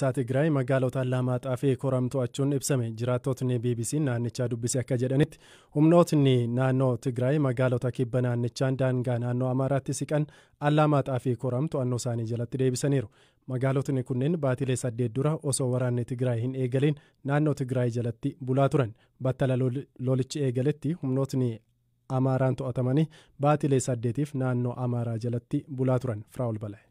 Lolii Tigray magaalota Lamaxaa fi Koramtuu achuun ibsame jiraattotni BBC naannichaa dubbise akka jedhanitti humnootni naannoo Tigray magaalota kibba naannichaan daangaa naannoo Amaaraatti siqan Lamaxaa fi Koramtuu to'annoo isaanii jalatti deebisaniiru. Magaalotni kunneen baatilee 8 dura osoo waraanni Tigray hin eegalin naannoo Tigray jalatti bulaa turan. Battala lolichi eegaletti humnootni Amaaraan to'atamanii baatilee 8tiif naannoo Amaaraa jalatti bulaa turan. Firaa'ol Bala'e.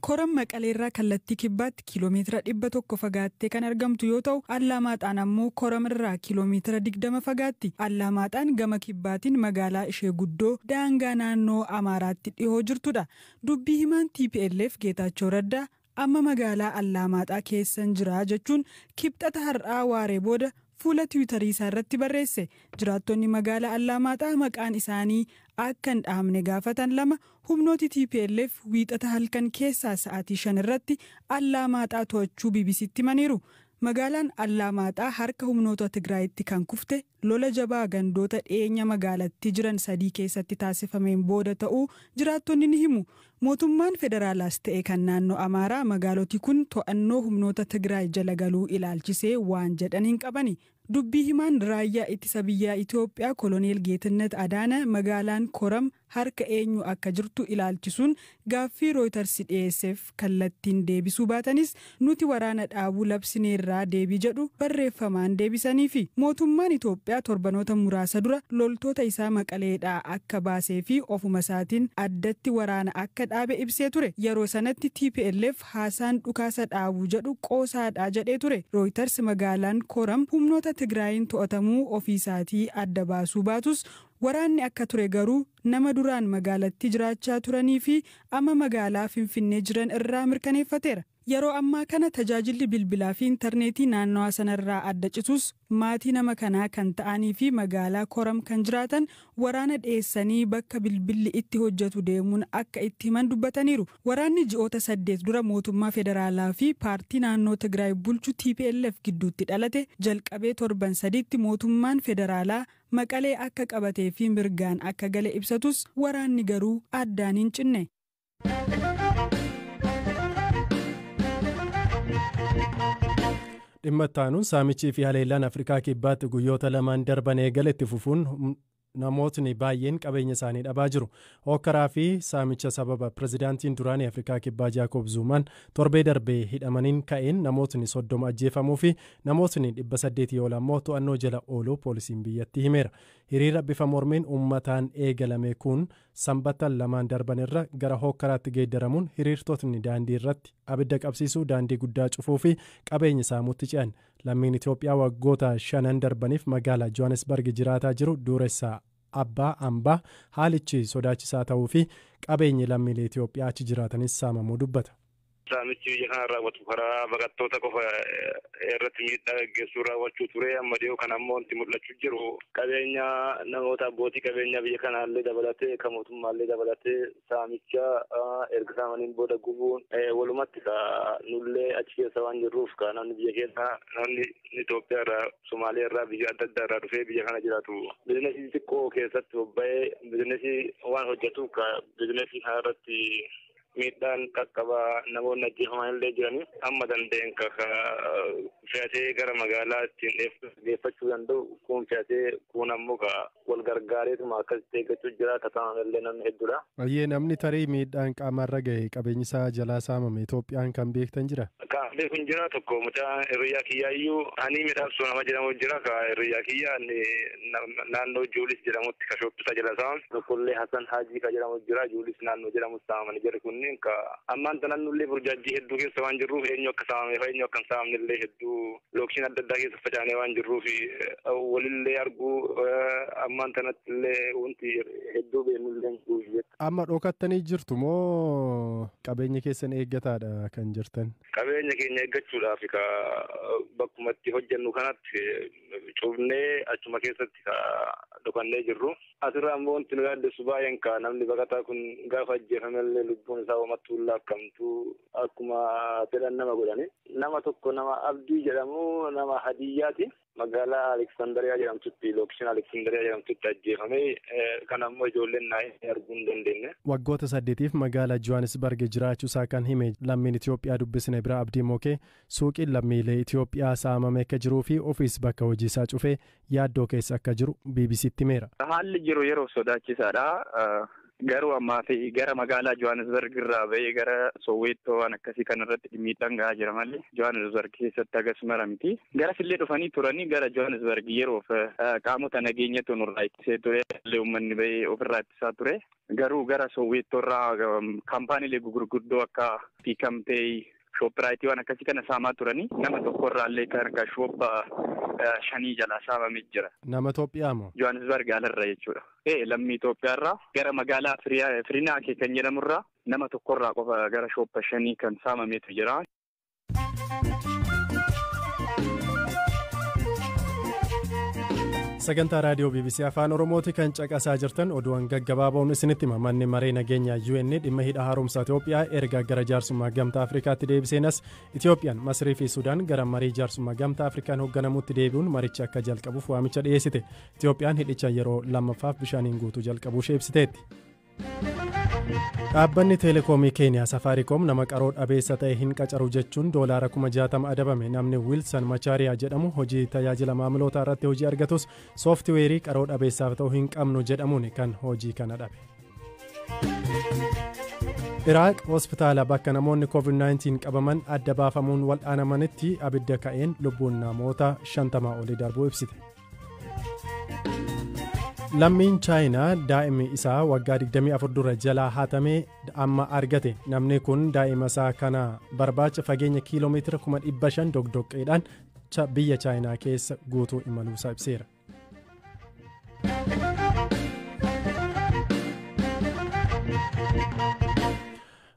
Koram Maqaleerraa kallattii kibbaatti kiiloomeetira 100 fagaattee kan argamtu yoo ta'u, Lamaxaan ammoo Koramirraa kiiloomeetira 20 fagaatti. Lamaxaan gama kibbaatiin magaalaa ishee guddoo daangaa naannoo Amaaraatti dhihoo jirtudha. Dubbii himaan TPLF Geetaachoo Raddaa amma magaalaa Lamaxaa keessan jira jechuun kibxata har'aa waaree booda fuula Tiwiitarii isaa irratti barreesse. Jiraattonni magaalaa Lamaxaa maqaan isaanii akka hin dhahamne gaafatan lama humnooti TPLF wiixata halkan keessaa sa'aatii 5 irratti Lamaxaa to'achuu BBCtti himaniiru. Magaalaan Lamaxaa harka humnoota Tigraayitti kan kufte lola jabaa gandoota dhiyeenya magaalatti jiran 3 keessatti taasifameen booda ta'uu jiraattonni ni himu. Mootummaan federaalaas ta'e kan naannoo Amaaraa magaaloti kun to'annoo humnoota Tigraay jala galuu ilaalchisee waan jedhan hin qabani. Dubbii himaan raayyaa ittisa biyyaa Itoophiyaa Koloneel Geetnet Adaana magaalaan Koram harka eenyu akka jirtu ilaalchisuun gaaffii Reuters dhiyeesseef kallattiin deebisuu baatanis nuti waraana dhaabuu labsineerraa deebii jedhu barreeffamaan deebisanii fi mootummaan Itoophiyaa torbanoota muraasa dura loltoota isaa Maqaleedhaa akka baasee fi ofuma isaatiin addatti waraana akka dhaabe ibsee ture. Yeroo sanatti TPLF haasaan dhukaasa dhaabuu jedhu qoosaadhaa jedhee ture. Reuters magaalaan Koram humnoota Tigraayin to'atamuu ofiisaatii adda baasuu baatus waraanni akka ture garuu nama duraan magaalatti jiraachaa turanii fi amma magaalaa Finfinnee jiran irraa mirkaneeffateera. Yeroo ammaa kana tajaajilli bilbilaa fi intarneetii naannoo sanarraa adda citus maatii nama kanaa kan ta'anii fi magaalaa Koram kan jiraatan waraana dhiyeessanii bakka bilbilli itti hojjetu deemuun akka itti himan dubbataniiru. Waraanni ji'oota 8 dura mootummaa federaalaa fi paartii naannoo Tigraay bulchu TPLF gidduutti dhalate jalqabee torban 3tti mootummaan federaalaa Maqalee akka qabatee fi mirgaan akka gale ibsatus waraanni garuu addaan hin cinne. Dhimma itti saamichii fi haleellaan Afrikaa kibbaatti guyyoota lamaan darban eegaletti fufuun namootni baay'een qabeenya isaanii dhabaa jiru. Hokkaraa fi saamicha sababa pirezidaantiin duraanii Afrikaa kibbaa Jaakob Zuumaan torbee darbee hidhamaniin ka'een namootni 30 ajjeefamuu fi namootni 800 ol ammoo to'annoo jala ooluu poolisiin biyyattii himeera. Hiriira bifa mormiin uummataan eegalame kun sanbata lamaan darban irra gara hokkaraatti geeddaramuun hiriirtotni daandii irratti abidda qabsiisuu, daandii guddaa cufuu fi qabeenya saamuutti ce'an. Lammiin Itoophiyaa waggoota 5 darbaniif magaalaa Johannesburg jiraataa jiru dureessaa Abbaa Ambaa haalichi sodaachisaa ta'uu fi qabeenyi lammiilee Itoophiyaa achi jiraatanis saamamuu dubbata. Saamichi biyya kana raawwatu karaa baqattoota qofa irratti miidhaa gaggeessuu raawwachuu ture. Amma dhiyoo kana ammoo wanti mul'achuu jiru qabeenya namoota abbootii qabeenya biyya kanaallee dabalatee kan mootummaallee dabalatee saamicha erga saamaniin booda gubuun walumatti nullee achi keessa waan jirruuf namni biyya keessa namni Itoophiyaa irraa Somaaliyaa irraa biyya adda addaa irraa dhufee biyya kana jiraatu bizinesii xiqqoo keessatti bobba'ee bizinesii waan hojjetuuf bizinesii kana irratti miidhaan qaqqabaa namoonni ajjeefaman illee jiranii amma danda'een fe'atee gara magaalaa ittiin geeffachuu danda'u kun fe'atee kun ammoo wal gargaareetuma akkasitti eeggachuu jira taasifaman illee namni hedduudha. Ayyee namni tarii miidhaan qaamarra gahe qabeenyi isaa jalaa saamame Itoophiyaan kan beektan jira? Kan beekun jira tokko mucaa hiriyyaa kiyyaa iyyuu ani midhaabsuu nama jedhamu jira ka hiriyyaa kiyyaa naannoo Juulis jedhamutti ka shoobbisa jala saaman tokkollee Hasan Haajii ka jedhamu jira Juulis naannoo jedhamu saamamanii jira kun ammaan tanan nullee burjaajii hedduu keessa waan jirruuf eenyu akka saamame eenyu akka hin saamnellee hedduu lookshiin adda addaa keessa facaanee waan jirruuf walillee arguu ammaan tanatti illee wanti hedduu beeknullee hin amma dhokattanii jirtu moo qabeenya keessan eeggataadha kan jirtan? Qabeenya keenya eeggachuudhaaf bakkumatti hojjennu kanatti cufnee achuma keessatti dhokannee jirru. Asirraa ammoo wanti nu yaaddessu baay'een namni baqataa kun gaafa ajjeefamellee lubbuun isaa uumattuun lakkamtu akkuma fedhan nama godhani. Nama tokko nama Abdii jedhamu nama Hadiyyaati. Magaalaa Aleksandariyaa jedhamtutti Lookshin Aleksandariyaa jedhamtutti ajjeefamee kan ammoo ijoolleen naayee arguu hin dandeenye. Waggoota 8 magaalaa Johannesburg jiraachuusaa kan hime lammiin Itoophiyaa dubbisne bira Abdii Mookee suuqiin lammiilee Itoophiyaa saamamee akka jiruu fi ofiis bakka hojii isaa cufee yaaddoo keessa akka jiru BBC'tti himeera. Haalli jiru yeroo sodaachisaadha. Garuu ammaa fi gara magaalaa Johannesburg irraa ba'ee gara Soweto waan akkasii kanarratti miidhaan gahaa jira malee Johannesburg keessatti akkasuma miti. Gara fillee dhufanii turanii gara Johannesburg yeroof qaamota nageenyatu nurraa ittisee ture. Uummanni ba'ee ofirraa ittisaa ture. Garuu gara Soweto irraa kaampaaniilee gurguddoo akka Piikamtee Shoopiraayitii waan akkasii kana saamaa turanii nama tokkorraallee kan akka shooppa 5 jalaa saamamee jira. Nama Itoophiyaa moo? Johannesburg alarra jechuudha. Lammii Itoophiyaarraa gara magaalaa Firinaa kan jedhamurraa nama tokkorraa qofa gara shooppa 5 kan saamameetu jira. Sagantaa raadiyoo BBC Afaan Oromooti kan caqasaa jirtan oduuwwan gaggabaaboon isinitti hima. Manni maree nageenyaa UN dhimma hidha haaromsaa Itoophiyaa erga gara jaarsummaa gamtaa Afrikaatti deebiseenas Itoophiyaan Masrii fi Sudaan gara marii jaarsummaa gamtaa Afrikaan hoogganamutti deebi'uun maricha akka jalqabuuf waamicha dhiyeessite. Itoophiyaan hidhicha yeroo lammaffaaf bishaaniin guutuu jalqabuu ishee ibsiteetti. Dhaabbanni Teelekoomii Keeniyaa Safaariikoom nama qaroo dhabeessa ta'e hin qacaru jechuun doolaara 60,000 adabame. Namni Wiilsan Machaariyaa jedhamu hojii tajaajila maamilootaa irratti hojii argatus sooftiweerii qaroo dhabeessaaf ta'uu hin qabnu jedhamuun kan hojii kana dhabe. Iraaq hospitaala bakka namoonni COVID-19 qabaman adda baafamuun wal'aanamanitti abidda ka'een lubbuun namoota 50 olii darbuu ibsite. Lammiin Chaayinaa daa'imni isaa waggaa 24 dura jalaa hatamee amma argate. Namni kun daa'ima isaa kana barbaacha fageenya kiiloomeetira 500 dogdoqqeedhaan biyya Chaayinaa keessa guutuu imaluusaa ibseera.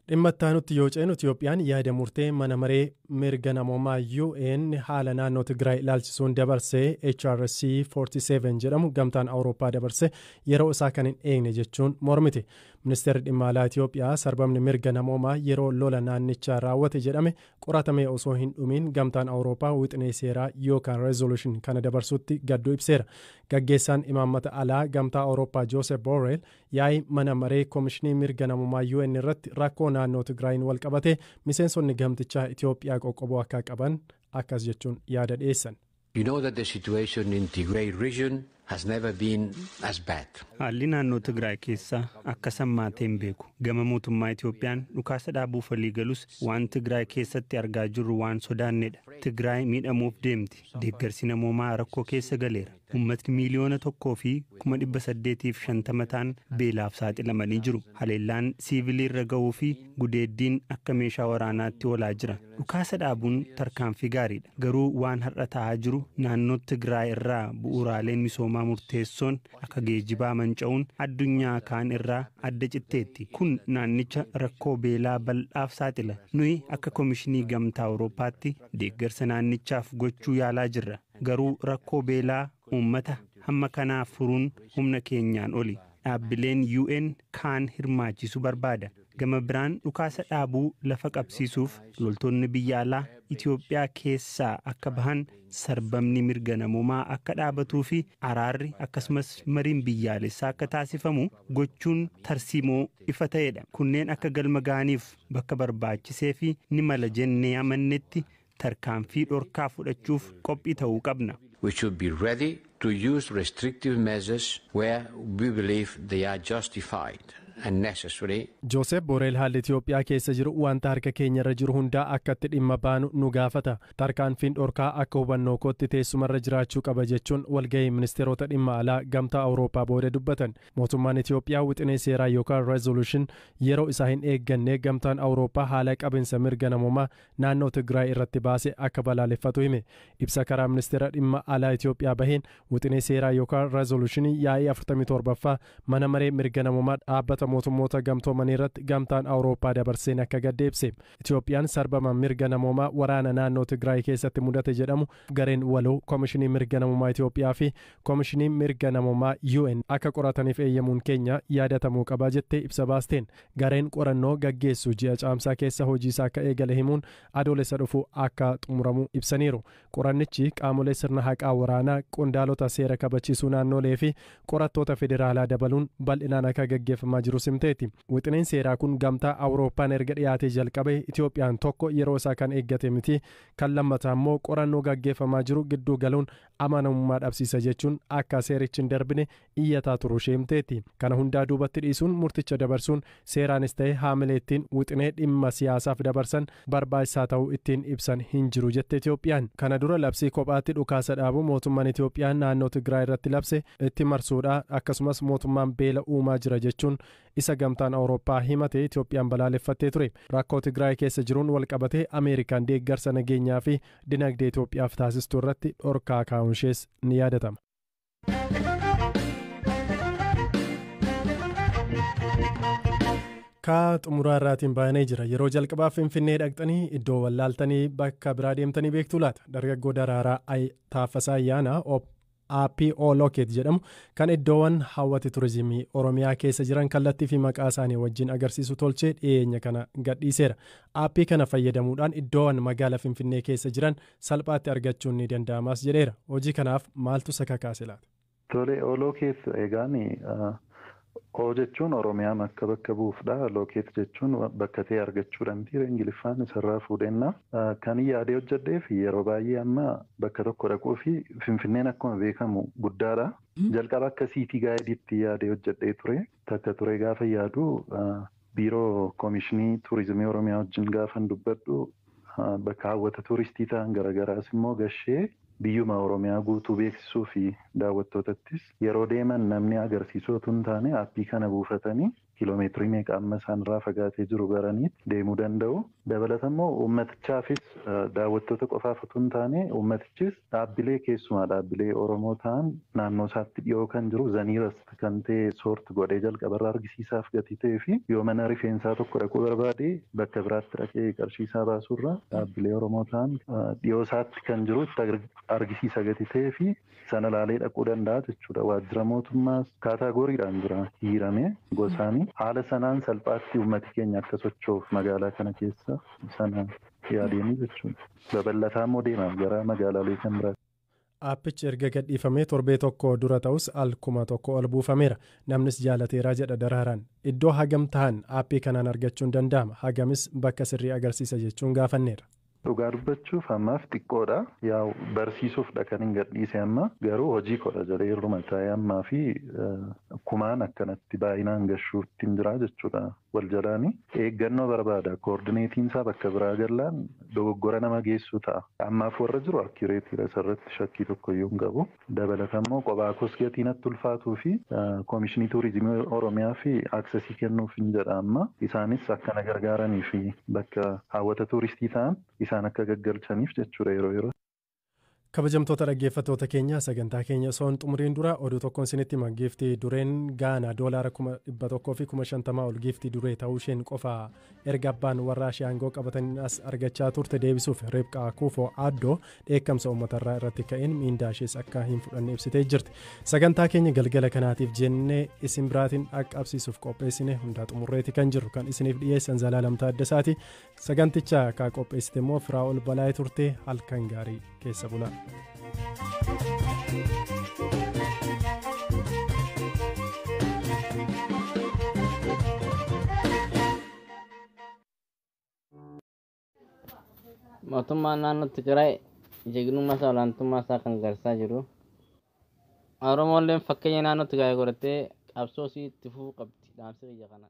Dhimma itti aanutti yoo ceenu Itoophiyaan yaada murtee mana maree mirga namoomaa UN haala naannoo Tigray ilaalchisuun dabarsee HRC 47 jedhamu gamtaan Awurooppaa dabarsee yeroo isaa kan hin eegne jechuun mormite. Ministeerri dhimma alaa Itoophiyaa sarbamni mirga namoomaa yeroo lola naannichaa raawwate jedhame qoratamee osoo hin dhumiin gamtaan Awurooppaa wixinee seeraa yookaan rezooluushin kana dabarsuutti gadduu ibseera. Gaggeessaan imaammata alaa gamtaa Awurooppaa Joosef Borrell yaa'ii mana maree koomishinii mirga namoomaa UN irratti rakkoo naannoo Tigraayin wal qabate miseensonni gamtichaa Itoophiyaa qoqqoboo akka qaban akkas jechuun yaada dhiyeessan. You know that the situation in Tigray region has never been as bad. Haalli naannoo Tigraay keessa akka sammaateen hin beeku. Gama mootummaa Itoophiyaan dhukaasa dhaabuuf walii galus waan Tigraay keessatti argaa jirru waan sodaannedha. Tigraay miidhamuuf deemti. Deeggarsi namoomaa rakkoo keessa galeera. Uummatni miliyoona 1,850 ta'an beelaaf saaxilamanii jiru. Haleellaan siiviliirra ga'uu fi gudeeddiin akka meeshaa waraanaatti oolaa jira. Dhukaasa dhaabuun tarkaanfii gaariidha. Garuu waan har'a ta'aa jiru naannoo Tigraay irraa bu'uuraaleen misoomaa murteessoon akka geejjibaa manca'uun addunyaa kaan irraa adda citteetti. Kun naannicha rakkoo beelaa bal'aaf saaxila. Nuyi akka koomishinii gamtaa Awurooppaatti deeggarsa naannichaaf gochuu yaalaa jirra. Garuu rakkoo beelaa uummata hamma kanaaf furuun humna keenyaan oli. Dhaabbileen UN kaan hirmaachisu barbaada. Gama biraan dhukaasa dhaabuu lafa qabsiisuuf loltoonni biyya alaa Itoophiyaa keessaa akka bahan sarbamni mirga namoomaa akka dhaabatuu fi araarri akkasumas mariin biyyaalessaa akka taasifamu gochuun tarsiimoo ifa ta'edha. Kunneen akka galma ga'aniif bakka barbaachisee fi ni mala jennee amannetti tarkaanfii dhorkaa fudhachuuf qophii ta'uu qabna. We should be ready to use restrictive measures where we believe they are justified and necessary. Joosef Borrell haalli Itoophiyaa keessa jiru wanta harka keenyarra jiru hundaa akkatti dhimma baanu nu gaafata. Tarkaanfiin dhorkaa akka hubannoo kootti teessumarra jiraachuu qaba jechuun walgahii ministeerota dhimma alaa gamtaa Awurooppaa booda dubbatan. Mootummaan Itoophiyaa wixinee seeraa yookaan rezooluushin yeroo isaa hin eegganne gamtaan Awurooppaa haala qabinsa mirga namoomaa naannoo Tigraay irratti baase akka balaaleffatu hime. Ibsa karaa ministeera dhimma alaa Itoophiyaa baheen wixinee seeraa yookaan rezooluushinii yaa'ii 47ffaa mana maree mirga namoomaa dhaabbata dhaabbata mootummoota gamtoomanii irratti gamtaan Awurooppaa dabarseen akka gaddeebse. Itoophiyaan sarbama mirga namoomaa waraana naannoo Tigraay keessatti mudate jedhamu gareen waloo Koomishinii mirga namoomaa Itoophiyaa fi Koomishinii mirga namoomaa UN akka qorataniif eeyyamuun keenya yaadatamuu qaba jettee ibsa baasteen. Gareen qorannoo gaggeessu ji'a caamsaa keessa hojii isaa akka eegale himuun adoolessa dhufu akka xumuramu ibsaniiru. Qorannichi qaamolee sirna haqaa waraanaa, qondaalota seera kabachiisuu naannolee fi qorattoota federaalaa dabaluun bal'inaan akka gaggeeffamaa jiru simteeti. Wixineen seeraa kun gamtaa Awurooppaan erga dhiyaatee jalqabe Itoophiyaan tokko yeroo isaa kan eeggate miti, kan lammataa immoo qorannoo gaggeeffamaa jiru gidduu galuun amanamummaa dhabsiisa jechuun akka seerichi hin darbine iyyataa turuu himteeti. Kana hundaa duubatti dhiisuun murticha dabarsuun seeraanis ta'e haamileettiin wixinee dhimma siyaasaaf dabarsan barbaachisaa ta'uu ittiin ibsan hin jiru jette Itoophiyaan. Kana dura labsii kophaatti dhukaasa dhaabu mootummaan Itoophiyaan naannoo Tigraay irratti labse itti marsuudha. Akkasumas mootummaan beela uumaa jira jechuun isa gamtaan Awurooppaa himate Itoophiyaan balaaleffattee ture. Rakkoo Tigraay keessa jiruun walqabatee Ameerikaan deeggarsa nageenyaa fi dinagdee Itoophiyaaf taasistuu irratti dhorkaa kaa'uun ishees ni yaadatama. Kaa xumuraa irraatiin baanee jira. Yeroo jalqabaaf Finfinnee dhaqxanii iddoo wallaaltanii bakka biraa deemtanii beektuu laata? Dargaggoo Daraaraa Taaffasaa Ayyaanaa aappii Oolookeet jedhamu kan iddoowwan hawwata turizimii Oromiyaa keessa jiran kallattii fi maqaa isaanii wajjin agarsiisu tolchee dhiyeenya kana gadhiiseera. Aappii kana fayyadamuudhaan iddoowwan magaalaa Finfinnee keessa jiran salphaatti argachuun ni danda'amas jedheera. Hojii kanaaf maaltu isa kakaase laata? Tole Oolookeet eegaani O jechuun Oromiyaan akka bakka buufdha. Lookeet jechuun bakka ta'e argachuudhaan Ingiliffaan isarraa fuudhenna. Kan yaadee hojjedheef yeroo baay'ee amma bakka tokko dhaquu fi Finfinneen akkuma beekamu guddaadha. Jalqaba akka siitii gaayidiitti yaadee hojjedhee ture. Takka ture gaafa yaadu biiroo Koomishinii Turizimii Oromiyaa wajjin gaafan dubbadhu bakka hawwata turistii ta'an garagaraas immoo gashee biyyuma Oromiyaa guutuu beeksisuu fi daawwattootattis yeroo deeman namni agarsiisuu otoo hin taane aappii kana buufatanii kiiloomeetirii meeqa amma isaanirraa fagaatee jiru baraniitti deemuu danda'u. Dabalatammoo uummatichaafis daawwattoota qofaaf otoo hin taane uummatichis dhaabbilee keessumaa dhaabbilee Oromoo ta'an naannoo isaatti dhiyoo kan jiru zaniiras kan ta'e soort godhee jalqabarraa argisiisaaf gatii ta'ee fi yoo mana rifeensaa tokko dhaquu barbaade bakka biraatti dhaqee qarshiisaa baasurra dhaabbilee Oromoo ta'an dhiyoo isaatti kan jiru argisiisa gatii ta'ee fi sana laalee dhaquu danda'a jechuudha. Waajjira mootummaas kaataagoriidhaan jira hiirame gosaanii. Haala sanaan salphaatti uummati keenya akka sochoof magaalaa kana keessa sana yaadeenii jechuudha. Babal'ataa immoo deema gara magaalaalee kan biraatti. Aappichi erga gadhiifamee torbee tokko dura ta'us alkuma tokko ol buufameera. Namnis jaalateeraa jedha Daraaraan. Iddoo hagam ta'an aappii kanaan argachuun danda'ama. Hagamis bakka sirrii agarsiisa jechuun gaafanneera. Dhugaa dubbachuuf ammaaf xiqqoodha. Yaa barsiisuufdha kan hin gadhiise amma garuu hojii kodha jedhee irruma taa'ee ammaa fi kumaan akkanatti baay'inaan gashuutti hin jira jechuudha. Wal jalaani eeggannoo barbaada. Koordineetiin isaa bakka biraa gallaan dogoggora nama geessu ta'a. Ammaaf warra jiru akkireetiidha isarratti shakkii tokkoyyuu hin qabu. Dabalatammoo qophaa kos gatii natti ulfaatuu fi Koomishinii Turizimii Oromiyaa fi aksesii kennuuf hin jedha amma. Isaanis akkana gargaaranii fi bakka hawwata turistii ta'an isaan akka gaggalchaniif jechuudha yeroo yeroo. Kabajamtoota dhaggeeffattoota keenya sagantaa keenya osoo hin xumuriin dura oduu tokkoon isinitti hima. Giiftii dureen Gaanaa doolaara 100,000 fi 50,000 ol giiftii duree ta'uu isheen qofa erga abbaan warraa ishee aangoo qabatanii as argachaa turte deebisuuf Ribqaa Kuufoo Aaddoo dheekkamsa uummatarraa irratti ka'een miindaa ishees akka hin fudhanne ibsitee jirti. Sagantaa keenya galgala kanaatiif jennee isin biraatiin dhaqqabsiisuuf qopheessine hundaa xumurreeti kan jirru kan isiniif dhiyeessan Zalaalam Taaddasaati. Saganticha akka qopheessite immoo Firaa'ol Balaayee turte. Halkan gaarii keessa bulaa. Mootummaan naannoo Tigraay jeeqummaa isaa olaantummaa isaa kan agarsiisaa jiru. Oromooleen fakkeenya naannoo Tigraay godhatee qabsoo isii itti fufuu qabdi. Dhaamsi biyya kana.